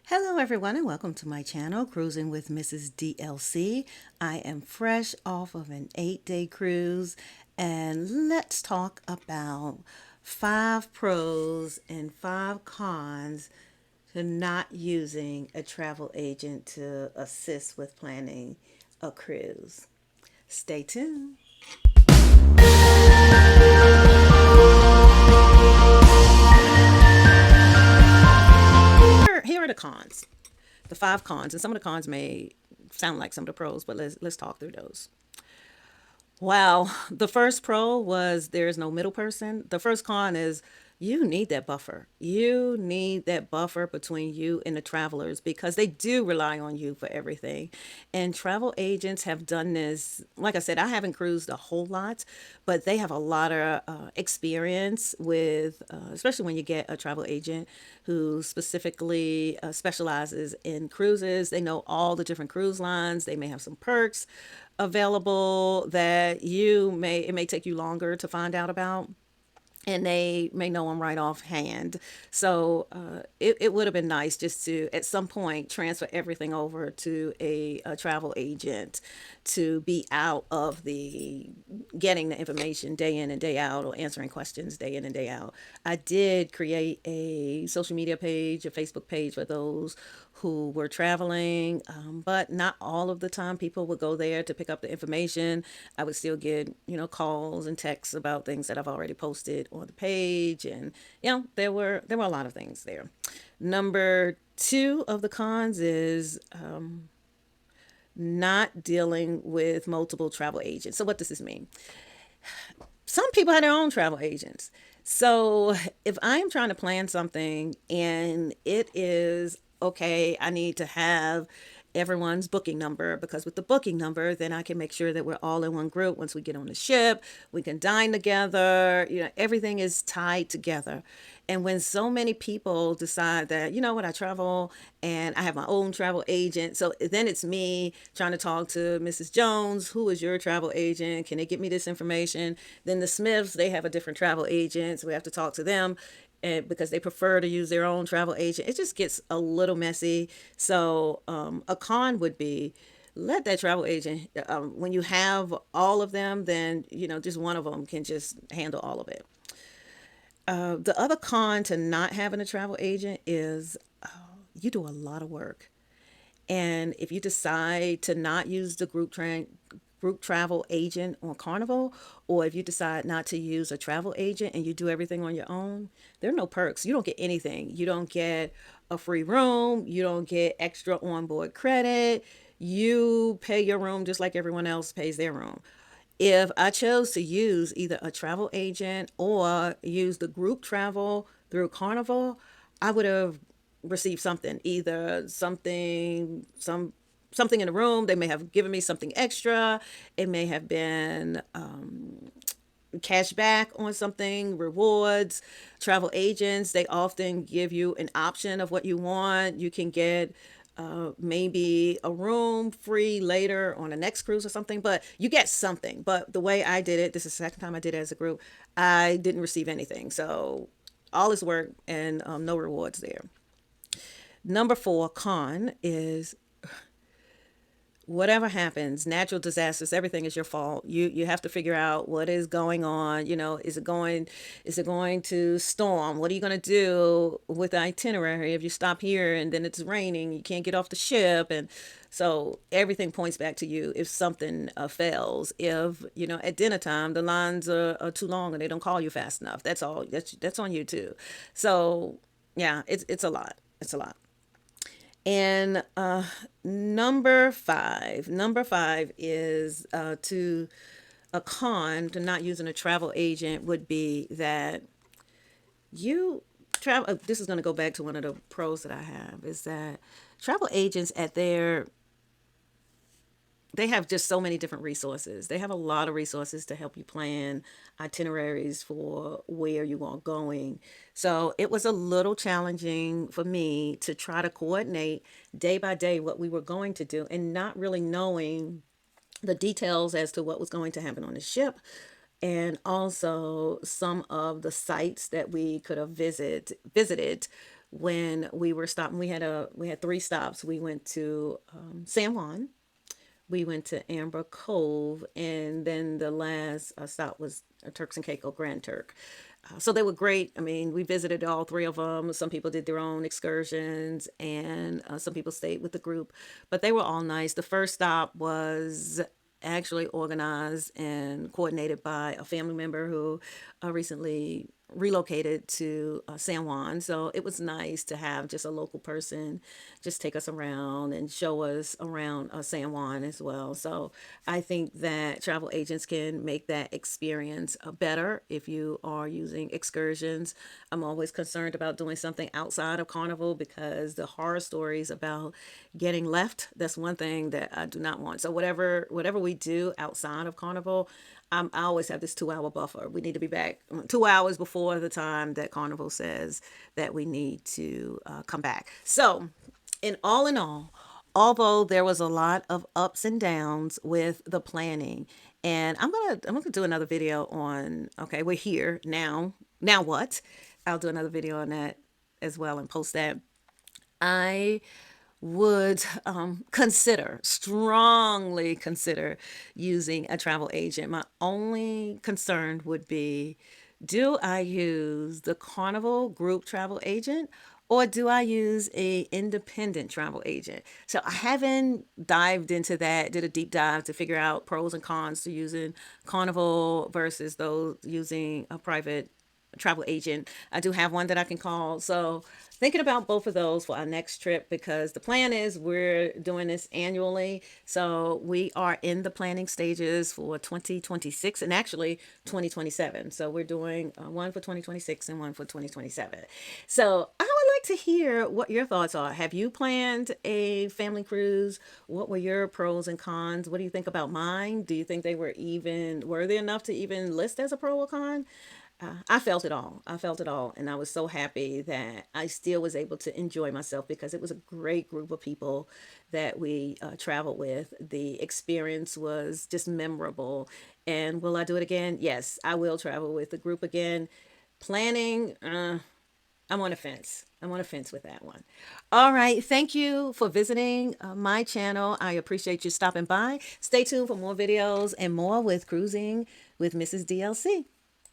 Hello, everyone, and welcome to my channel, Cruising with Mrs. DLC. I am fresh off of an 8-day cruise, and let's talk about 5 pros and 5 cons to not using a travel agent to assist with planning a cruise. Stay tuned. Here are the cons, the 5 cons, and some of the cons may sound like some of the pros, but let's talk through those. Wow. The first pro was there is no middle person. The first con is you need that buffer. You need that buffer between you and the travelers because they do rely on you for everything. And travel agents have done this. Like I said, I haven't cruised a whole lot, but they have a lot of experience with, especially when you get a travel agent who specifically specializes in cruises. They know all the different cruise lines. They may have some perks available that it may take you longer to find out about, and they may know them right offhand. So it would have been nice just to, at some point, transfer everything over to a travel agent to be out of the getting the information day in and day out or answering questions day in and day out. I did create a social media page, a Facebook page for those who were traveling, but not all of the time people would go there to pick up the information. I would still get, calls and texts about things that I've already posted on the page, and there were a lot of things there. Number two of the cons is not dealing with multiple travel agents. So what does this mean? Some people have their own travel agents. So if I'm trying to plan something and it is okay, I need to have everyone's booking number, because with the booking number, then I can make sure that we're all in one group. Once we get on the ship, we can dine together. Everything is tied together. And when so many people decide that, you know what, I travel and I have my own travel agent. So then it's me trying to talk to Mrs. Jones, who is your travel agent? Can they get me this information? Then the Smiths, they have a different travel agent. So we have to talk to them, and because they prefer to use their own travel agent. It just gets a little messy. So a con would be let that travel agent, when you have all of them, then, just one of them can just handle all of it. The other con to not having a travel agent is you do a lot of work. And if you decide to not use the group travel agent on Carnival, or if you decide not to use a travel agent and you do everything on your own, there are no perks. You don't get anything. You don't get a free room. You don't get extra onboard credit. You pay your room just like everyone else pays their room. If I chose to use either a travel agent or use the group travel through Carnival, I would have received something, either something in the room. They may have given me something extra. It may have been cash back on something, rewards. Travel agents, they often give you an option of what you want. You can get maybe a room free later on the next cruise or something, but you get something. But the way I did it, this is the second time I did it as a group, I didn't receive anything. So all this work and no rewards there. Number four, con, is whatever happens, natural disasters, everything is your fault. You have to figure out what is going on. Is it going to storm? What are you going to do with the itinerary if you stop here and then it's raining, you can't get off the ship? And so everything points back to you if something fails. If at dinner time the lines are too long and they don't call you fast enough, that's all. That's on you too. So yeah, it's a lot. It's a lot. And number five is to a con to not using a travel agent would be that you travel. This is going to go back to one of the pros that I have, is that travel agents they have just so many different resources. They have a lot of resources to help you plan itineraries for where you are going. So it was a little challenging for me to try to coordinate day by day what we were going to do and not really knowing the details as to what was going to happen on the ship, and also some of the sites that we could have visited when we were stopping. We had three stops. We went to San Juan, we went to Amber Cove, and then the last stop was Turks and Caicos Grand Turk. So they were great. I mean, we visited all three of them. Some people did their own excursions, and some people stayed with the group, but they were all nice. The first stop was actually organized and coordinated by a family member who recently relocated to San Juan. So it was nice to have just a local person just take us around and show us around San Juan as well. So I think that travel agents can make that experience better if you are using excursions. I'm always concerned about doing something outside of Carnival because the horror stories about getting left, that's one thing that I do not want. So whatever we do outside of Carnival, I always have this 2 hour buffer. We need to be back 2 hours before the time that Carnival says that we need to come back. So, in all, although there was a lot of ups and downs with the planning, and I'm gonna do another video on. Okay, we're here now. Now what? I'll do another video on that as well and post that. I would strongly consider using a travel agent. My only concern would be, do I use the Carnival group travel agent or do I use a independent travel agent? So I haven't dived into that, did a deep dive to figure out pros and cons to using Carnival versus those using a private travel agent. I do have one that I can call. So thinking about both of those for our next trip because the plan is we're doing this annually. So we are in the planning stages for 2026 and actually 2027. So we're doing one for 2026 and one for 2027. So I would like to hear what your thoughts are. Have you planned a family cruise? What were your pros and cons? What do you think about mine? Do you think they were even worthy enough to even list as a pro or con? I felt it all. I felt it all. And I was so happy that I still was able to enjoy myself because it was a great group of people that we traveled with. The experience was just memorable. And will I do it again? Yes, I will travel with the group again. Planning, I'm on a fence. I'm on a fence with that one. All right. Thank you for visiting my channel. I appreciate you stopping by. Stay tuned for more videos and more with Cruising with Mrs. DLC.